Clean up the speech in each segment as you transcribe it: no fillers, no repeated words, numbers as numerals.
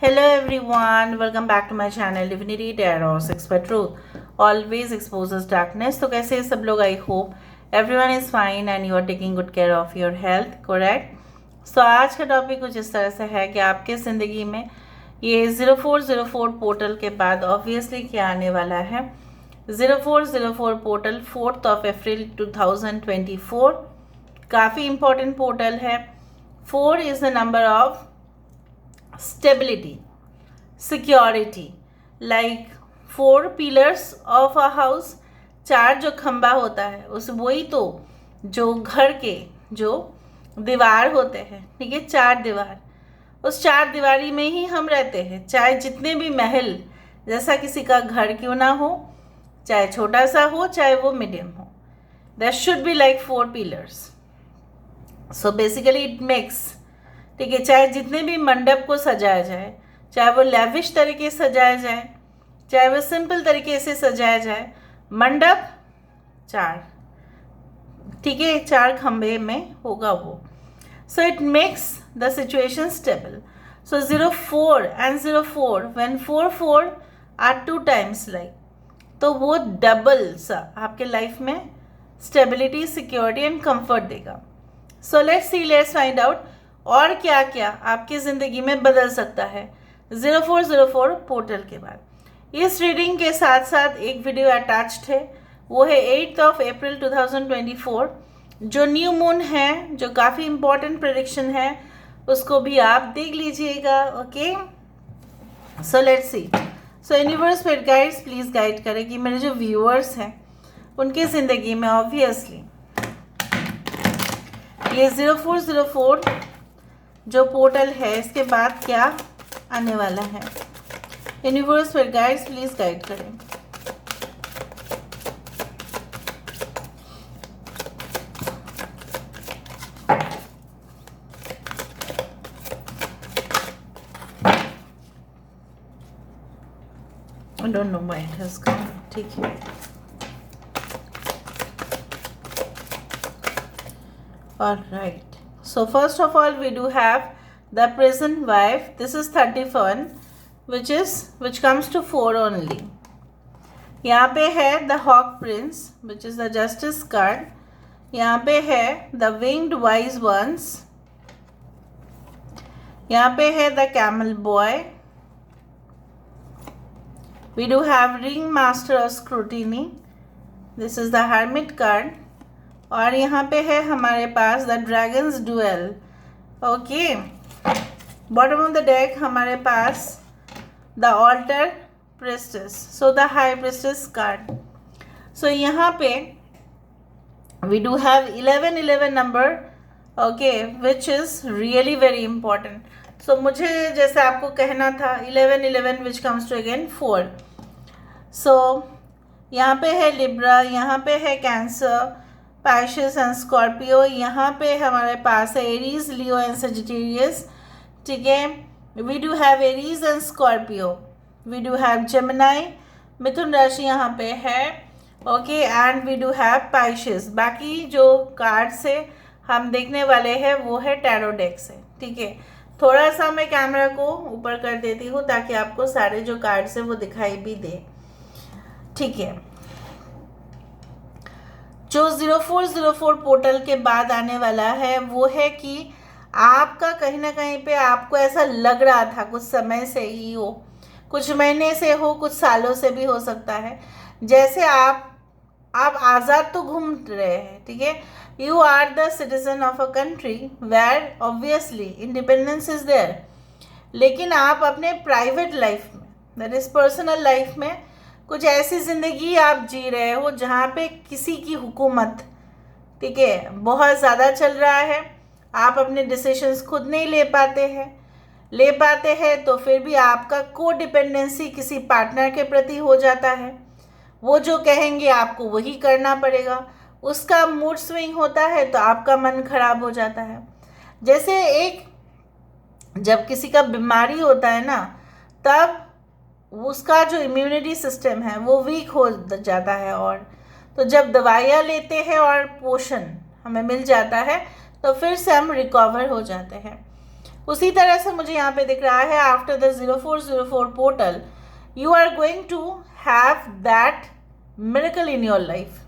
Hello everyone, welcome back to my channel Divinity Tarot 6 for Truth. Always exposes darkness. तो कैसे हैं सब लोग? I hope everyone is fine and you are taking good care of your health, correct? So आज का topic कुछ इस तरह से है कि आपके ज़िंदगी में ये 0404 पोर्टल के बाद ऑब्वियसली क्या आने वाला है। 0404 पोर्टल 4th of April 2024 काफ़ी इम्पोर्टेंट पोर्टल है। 4 is the number of stability, security, like 4 pillars of a house, 4 जो खंबा होता है उस वही तो जो घर के जो दीवार होते हैं, ठीक है, 4 दीवार, उस 4 दीवारी में ही हम रहते हैं। चाहे जितने भी महल जैसा किसी का घर क्यों ना हो, चाहे छोटा सा हो चाहे वो मीडियम हो, there should be like 4 pillars. So basically it makes, ठीक है, चाहे जितने भी मंडप को सजाया जाए, चाहे वो लेविश तरीके से सजाया जाए, चाहे वो सिंपल तरीके से सजाया जाए, मंडप 4, ठीक है, 4 खंबे में होगा वो। So it makes the situation stable. So 04 and 04 when 4 are 2 times like, तो वो डबल सा आपके लाइफ में स्टेबिलिटी, सिक्योरिटी एंड कंफर्ट देगा। सो लेट्स फाइंड आउट और क्या क्या आपकी ज़िंदगी में बदल सकता है 0404 पोर्टल के बाद। इस रीडिंग के साथ साथ एक वीडियो अटैच्ड है, वो है 8th of April 2024 जो न्यू मून है, जो काफ़ी इम्पोर्टेंट प्रेडिक्शन है, उसको भी आप देख लीजिएगा। Okay, so let's see. So universe spirit guides please guide करें कि मेरे जो व्यूअर्स हैं उनकी ज़िंदगी में ऑब्वियसली ये 0404 जो पोर्टल है इसके बाद क्या आने वाला है। Universe spirit guides please guide करें। I don't know why it has come, ठीक है। Alright, so first of all we do have the present wife. This is 31 which comes to 4 only. यहाँ पे है the hawk prince which is the justice card. यहाँ पे है the winged wise ones. यहाँ पे है the camel boy. We do have ring master of scrutiny. This is the hermit card. और यहाँ पे है हमारे पास the dragons duel. Okay, bottom of the deck हमारे पास the altar priestess, so the high priestess card. So यहाँ पे we do have 11 number, okay, which is really very important. So मुझे जैसे आपको कहना था 11 which comes to again 4। So यहाँ पे है लिब्रा, यहाँ पे है कैंसर, पाइसेस एंड स्कॉर्पियो, यहाँ पे हमारे पास है एरीज, लियो एंड सजिटेरियस, ठीक है। We do have Aries and Scorpio, we do have Gemini, मिथुन राशि यहाँ पे है, okay, and we do have Pisces. बाकी जो कार्ड से हम देखने वाले हैं वो है टैरो डेक से, ठीक है। थोड़ा सा मैं कैमरा को ऊपर कर देती हूँ ताकि आपको सारे जो कार्ड्स हैं वो दिखाई भी दे, ठीक है। जो 0404 पोर्टल के बाद आने वाला है वो है कि आपका कहीं ना कहीं पे आपको ऐसा लग रहा था कुछ समय से ही हो, कुछ महीने से हो, कुछ सालों से भी हो सकता है, जैसे आप आज़ाद तो घूम रहे हैं, ठीक है। You are the citizen of a country where obviously independence is there, लेकिन आप अपने प्राइवेट लाइफ में, दैट इज पर्सनल लाइफ में, कुछ ऐसी ज़िंदगी आप जी रहे हो जहाँ पे किसी की हुकूमत, ठीक है, बहुत ज़्यादा चल रहा है। आप अपने डिसीजंस खुद नहीं ले पाते हैं तो फिर भी आपका को डिपेंडेंसी किसी पार्टनर के प्रति हो जाता है। वो जो कहेंगे आपको वही करना पड़ेगा। उसका मूड स्विंग होता है तो आपका मन खराब हो जाता है। जैसे एक जब किसी का बीमारी होता है ना, तब उसका जो इम्यूनिटी सिस्टम है वो वीक हो जाता है, और तो जब दवाइयाँ लेते हैं और पोषण हमें मिल जाता है तो फिर से हम रिकवर हो जाते हैं। उसी तरह से मुझे यहाँ पे दिख रहा है after the 0404 portal you are going to have that miracle in your life.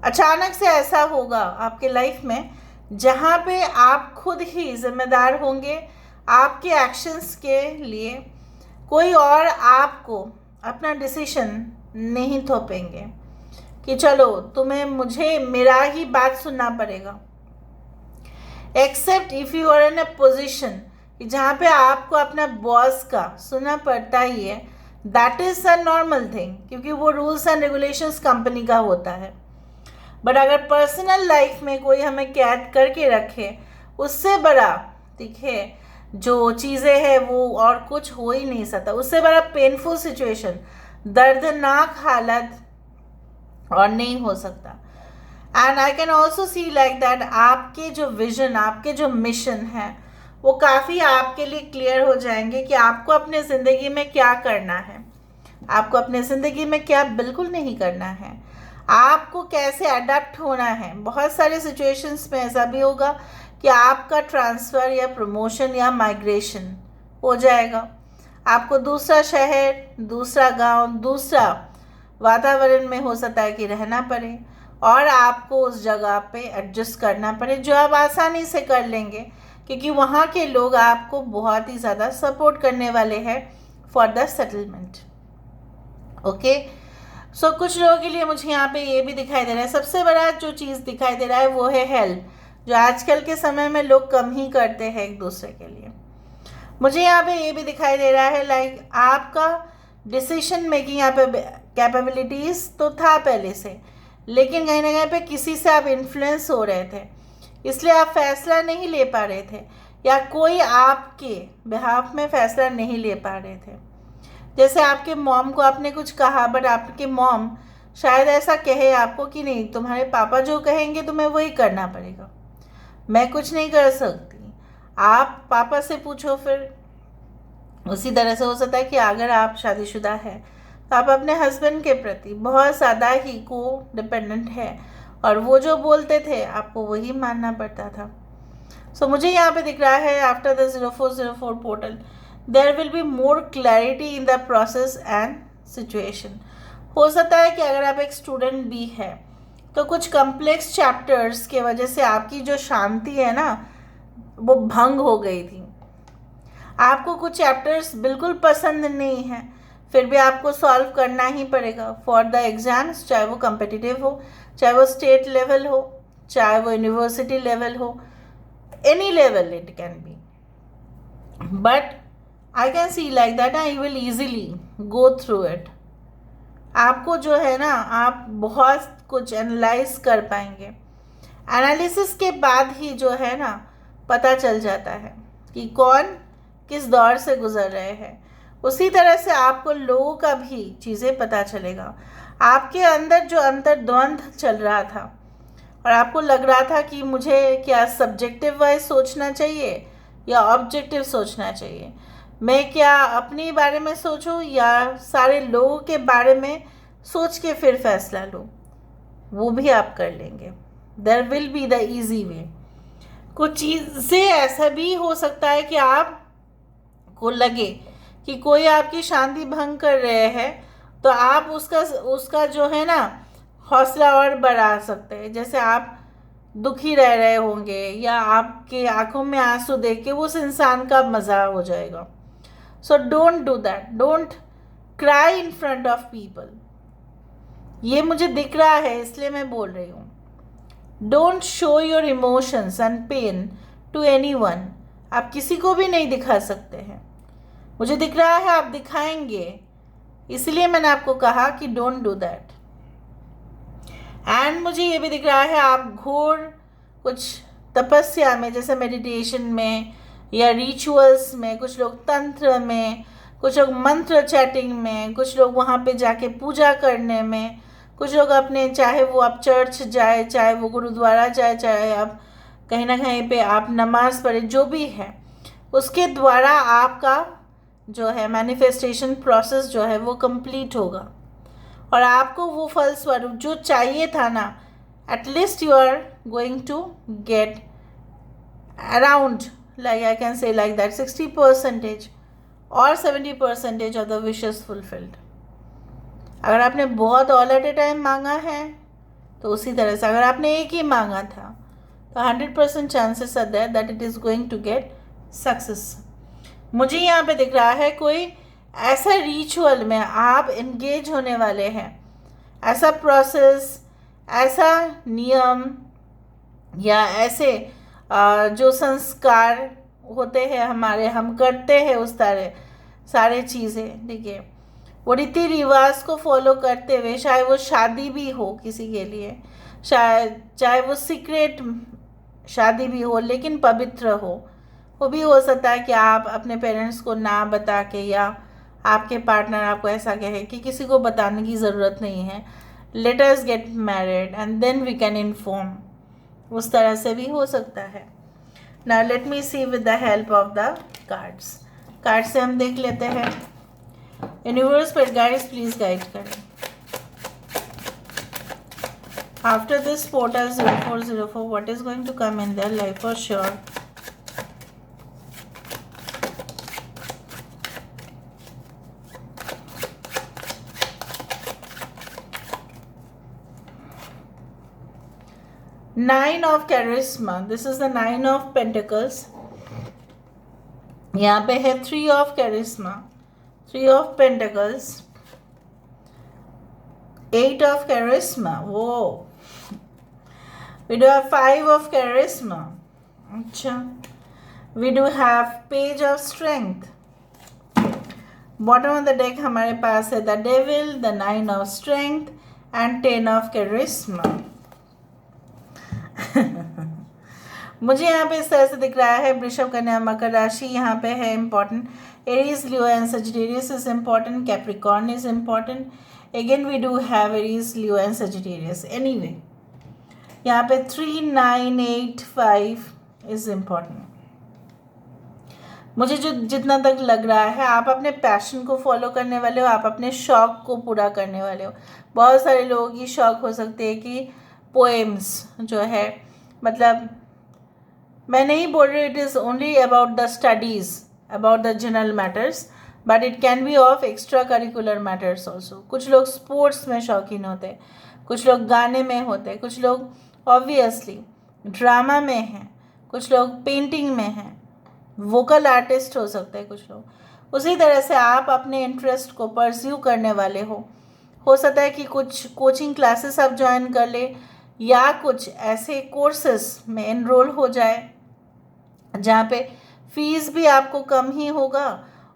अचानक से ऐसा होगा आपके लाइफ में जहाँ पे आप खुद ही जिम्मेदार होंगे आपके एक्शंस के लिए, कोई और आपको अपना डिसीजन नहीं थोपेंगे कि चलो तुम्हें मुझे मेरा ही बात सुनना पड़ेगा। Except if you are in a position जहाँ पे आपको अपना बॉस का सुनना पड़ता ही है, that is a normal thing, क्योंकि वो रूल्स एंड रेगुलेशंस कंपनी का होता है। बट अगर पर्सनल लाइफ में कोई हमें कैद करके रखे, उससे बड़ा दिखे जो चीज़ें हैं वो और कुछ हो ही नहीं सकता। उससे बड़ा पेनफुल सिचुएशन, दर्दनाक हालत और नहीं हो सकता। And I can also see like that आपके जो विजन, आपके जो मिशन है वो काफ़ी आपके लिए क्लियर हो जाएंगे कि आपको अपने ज़िंदगी में क्या करना है, आपको अपने ज़िंदगी में क्या बिल्कुल नहीं करना है, आपको कैसे अडेप्ट होना है। बहुत सारे सिचुएशंस में ऐसा भी होगा कि आपका ट्रांसफ़र या प्रमोशन या माइग्रेशन हो जाएगा, आपको दूसरा शहर, दूसरा गांव, दूसरा वातावरण में हो सकता है कि रहना पड़े और आपको उस जगह पे एडजस्ट करना पड़े, जो आप आसानी से कर लेंगे क्योंकि वहाँ के लोग आपको बहुत ही ज़्यादा सपोर्ट करने वाले हैं फॉर द सेटलमेंट। ओके, सो कुछ लोगों के लिए मुझे यहाँ पे ये भी दिखाई दे रहा है, सबसे बड़ा जो चीज़ दिखाई दे रहा है वो है हेल्प, जो आजकल के समय में लोग कम ही करते हैं एक दूसरे के लिए। मुझे यहाँ पे ये भी दिखाई दे रहा है लाइक आपका डिसीजन मेकिंग यहाँ पे कैपेबिलिटीज़ तो था पहले से, लेकिन कहीं ना कहीं पे किसी से आप इन्फ्लुएंस हो रहे थे, इसलिए आप फैसला नहीं ले पा रहे थे या कोई आपके बिहाफ में फैसला नहीं ले पा रहे थे। जैसे आपके मॉम को आपने कुछ कहा बट आपके मॉम शायद ऐसा कहे आपको कि नहीं, तुम्हारे पापा जो कहेंगे तुम्हें वही करना पड़ेगा, मैं कुछ नहीं कर सकती, आप पापा से पूछो। फिर उसी तरह से हो सकता है कि अगर आप शादीशुदा है तो आप अपने हस्बैंड के प्रति बहुत ज़्यादा ही को डिपेंडेंट है और वो जो बोलते थे आपको वही मानना पड़ता था। सो मुझे यहाँ पे दिख रहा है after the 0404 portal there will be more clarity in the process and situation. हो सकता है कि अगर आप एक स्टूडेंट भी है तो कुछ कम्प्लेक्स चैप्टर्स के वजह से आपकी जो शांति है ना वो भंग हो गई थी, आपको कुछ चैप्टर्स बिल्कुल पसंद नहीं है, फिर भी आपको सॉल्व करना ही पड़ेगा फॉर द एग्ज़ाम्स, चाहे वो कम्पिटिटिव हो, चाहे वो स्टेट लेवल हो, चाहे वो यूनिवर्सिटी लेवल हो, any level it can be. But I can see like that I will easily go through it. आपको जो है ना आप बहुत कुछ एनालाइज कर पाएंगे, एनालिसिस के बाद ही जो है ना पता चल जाता है कि कौन किस दौर से गुजर रहे हैं। उसी तरह से आपको लोगों का भी चीज़ें पता चलेगा, आपके अंदर जो अंतर्द्वंद चल रहा था और आपको लग रहा था कि मुझे क्या सब्जेक्टिव वाइज सोचना चाहिए या ऑब्जेक्टिव सोचना चाहिए, मैं क्या अपने बारे में सोचूं या सारे लोगों के बारे में सोच के फिर फैसला लूं, वो भी आप कर लेंगे। There will be the easy way. कुछ चीज़ें ऐसा भी हो सकता है कि आप को लगे कि कोई आपकी शांति भंग कर रहे हैं तो आप उसका जो है ना हौसला और बढ़ा सकते हैं। जैसे आप दुखी रह रहे होंगे या आपके आंखों में आंसू देख के उस इंसान का मज़ाक हो जाएगा। So don't do that, don't cry in front of people. ये मुझे दिख रहा है इसलिए मैं बोल रही हूँ। Don't show your emotions and pain to anyone. आप किसी को भी नहीं दिखा सकते हैं। मुझे दिख रहा है आप दिखाएंगे, इसलिए मैंने आपको कहा कि डोंट डू दैट। एंड मुझे ये भी दिख रहा है आप घोर कुछ तपस्या में, जैसे मेडिटेशन में या रिचुअल्स में, कुछ लोग तंत्र में, कुछ लोग मंत्र चैटिंग में, कुछ लोग वहाँ पे जाके पूजा करने में, कुछ लोग अपने चाहे वो आप चर्च जाए, चाहे वो गुरुद्वारा जाए, चाहे आप कहीं ना कहीं पे आप नमाज पढ़े, जो भी है उसके द्वारा आपका जो है मैनिफेस्टेशन प्रोसेस जो है वो कंप्लीट होगा और आपको वो फल स्वरूप जो चाहिए था ना, at least you are going to get around like I can say like that 60% or 70% of the wishes fulfilled. अगर आपने बहुत ऑल एट ए टाइम मांगा है तो उसी तरह से अगर आपने एक ही मांगा था तो 100% chances are there that it is going to get success. मुझे यहाँ पे दिख रहा है कोई ऐसा रिचुअल में आप इंगेज होने वाले हैं, ऐसा प्रोसेस, ऐसा नियम या ऐसे जो संस्कार होते हैं हमारे, हम करते हैं उस तरह सारे चीज़ें, ठीक है, वो रीति रिवाज को फॉलो करते हुए, चाहे वो शादी भी हो किसी के लिए, शायद चाहे वो सीक्रेट शादी भी हो लेकिन पवित्र हो, वो भी हो सकता है कि आप अपने पेरेंट्स को ना बता के या आपके पार्टनर आपको ऐसा कहे कि किसी को बताने की ज़रूरत नहीं है, let us get married and then we can inform, उस तरह से भी हो सकता है. Now let me see with the help of the cards. Card से हम देख लेते हैं. यूनिवर्स पर गाइड्स प्लीज गाइड करें. After this portal 0404 what is going to come in their life for sure. Nine of charisma. This is the 9 of pentacles. यहाँ पे है 3 of charisma, 3 of pentacles, 8 of charisma. Whoa. We do have 5 of charisma. अच्छा. We do have page of strength. Bottom of the deck हमारे पास है the devil, the 9 of strength and 10 of charisma. मुझे यहाँ पे इस तरह से दिख रहा है. वृषभ, कन्या, मकर राशि यहाँ पे है important. Aries, Leo and Sagittarius is important. Capricorn is important. Again we do have Aries, Leo and Sagittarius. Anyway यहाँ पे 3, 9, 8, 5 इज इम्पॉर्टेंट. मुझे जो जितना तक लग रहा है आप अपने पैशन को फॉलो करने वाले हो, आप अपने शौक को पूरा करने वाले हो. बहुत सारे लोगों की शौक हो सकते हैं कि पोएम्स जो है, मतलब मैं नहीं बोल रही it is only about the studies, about the general matters, but it can be of extra curricular matters also. कुछ लोग स्पोर्ट्स में शौकीन होते हैं, कुछ लोग गाने में होते हैं, कुछ लोग ऑब्वियसली ड्रामा में हैं, कुछ लोग पेंटिंग में हैं, वोकल आर्टिस्ट हो सकते हैं कुछ लोग. उसी तरह से आप अपने इंटरेस्ट को परस्यू करने वाले हो सकता है कि कुछ कोचिंग क्लासेस आप ज्वाइन कर ले या कुछ ऐसे कोर्सेस में एनरोल हो जाए जहाँ पे फीस भी आपको कम ही होगा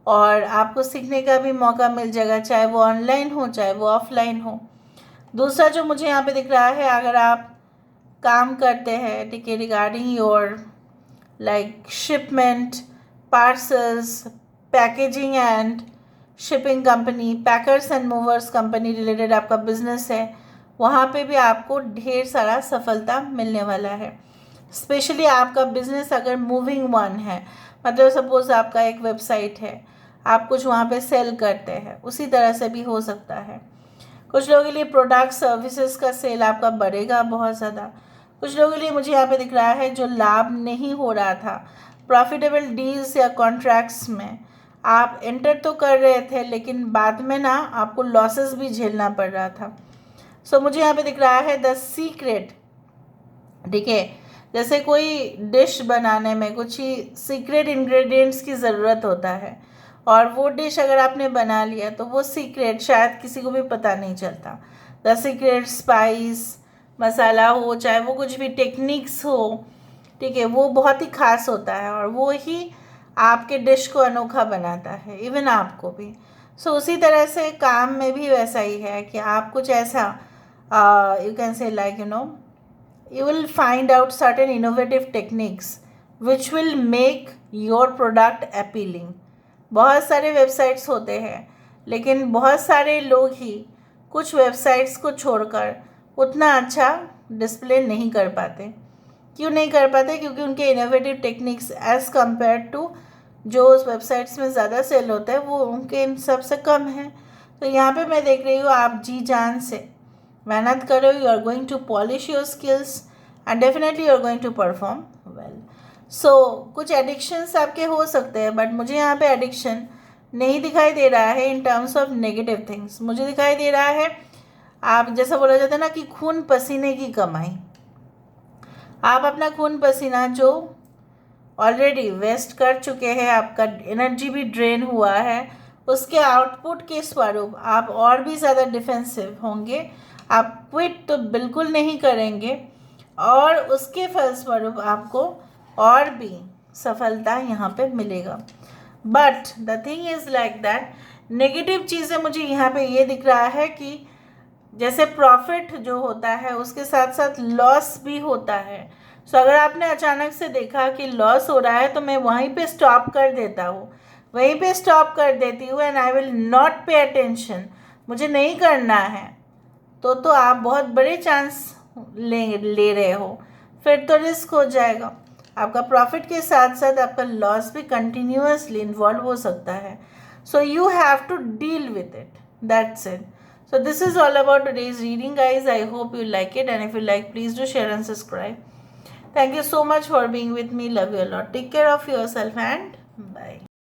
और आपको सीखने का भी मौका मिल जाएगा, चाहे वो ऑनलाइन हो चाहे वो ऑफलाइन हो. दूसरा जो मुझे यहाँ पे दिख रहा है, अगर आप काम करते हैं, ठीक है, regarding your like shipment, parcels, packaging and shipping company, packers and movers company related आपका बिजनेस है, वहाँ पे भी आपको ढेर सारा सफलता मिलने वाला है. स्पेशली आपका बिजनेस अगर मूविंग वन है, मतलब सपोज आपका एक वेबसाइट है, आप कुछ वहाँ पे सेल करते हैं, उसी तरह से भी हो सकता है. कुछ लोगों के लिए प्रोडक्ट सर्विसेज का सेल आपका बढ़ेगा बहुत ज़्यादा. कुछ लोगों के लिए मुझे यहाँ पे दिख रहा है जो लाभ नहीं हो रहा था, प्रॉफिटेबल डील्स या कॉन्ट्रैक्ट्स में आप एंटर तो कर रहे थे लेकिन बाद में ना आपको लॉसेस भी झेलना पड़ रहा था. सो मुझे यहाँ पे दिख रहा है द सीक्रेट, ठीक है, जैसे कोई डिश बनाने में कुछ ही सीक्रेट इंग्रेडिएंट्स की ज़रूरत होता है और वो डिश अगर आपने बना लिया तो वो सीक्रेट शायद किसी को भी पता नहीं चलता. द सीक्रेट स्पाइस, मसाला हो, चाहे वो कुछ भी टेक्निक्स हो, ठीक है, वो बहुत ही खास होता है और वो ही आपके डिश को अनोखा बनाता है, इवन आपको भी. सो उसी तरह से काम में भी वैसा ही है कि आप कुछ ऐसा you can say like you will find out certain innovative techniques which will make your product appealing. बहुत सारे वेबसाइट्स होते हैं लेकिन बहुत सारे लोग ही कुछ वेबसाइट्स को छोड़कर उतना अच्छा डिस्प्ले नहीं कर पाते. क्यों नहीं कर पाते? क्योंकि उनके innovative techniques as compared to जो उस वेबसाइट्स में ज़्यादा सेल होता है वो उनके इन सबसे कम है. तो यहाँ पे मैं देख रही हूँ आप जी जान से मेहनत करो, you are going to polish your skills and definitely you are going to perform well. कुछ एडिक्शंस आपके हो सकते हैं, बट मुझे यहाँ पे एडिक्शन नहीं दिखाई दे रहा है in terms of negative things. मुझे दिखाई दे रहा है, आप जैसा बोला जाता है ना कि खून पसीने की कमाई, आप अपना खून पसीना जो ऑलरेडी वेस्ट कर चुके हैं, आपका एनर्जी भी ड्रेन हुआ है, उसके आउटपुट के स्वरूप आप और भी ज़्यादा डिफेंसिव होंगे। आप क्विट तो बिल्कुल नहीं करेंगे और उसके फलस्वरूप आपको और भी सफलता यहाँ पे मिलेगा। But the thing is like that, negative चीज़ें मुझे यहाँ पे ये दिख रहा है कि जैसे प्रॉफिट जो होता है उसके साथ साथ लॉस भी होता है। सो अगर आपने अचानक से देखा कि लॉस हो रहा है तो मैं वहीं पे स्टॉप कर देता हूँ, वहीं पे स्टॉप कर देती हूँ and I will not pay attention, मुझे नहीं करना है, तो आप बहुत बड़े चांस ले रहे हो, फिर तो रिस्क हो जाएगा। आपका प्रॉफिट के साथ साथ आपका लॉस भी कंटिन्यूअसली इन्वॉल्व हो सकता है। So you have to deal with it, that's it. So this is all about today's reading, guys. I hope you like it, and if you like, please do share and subscribe. Thank you so much for being with me. Love you a lot. Take care of yourself and bye.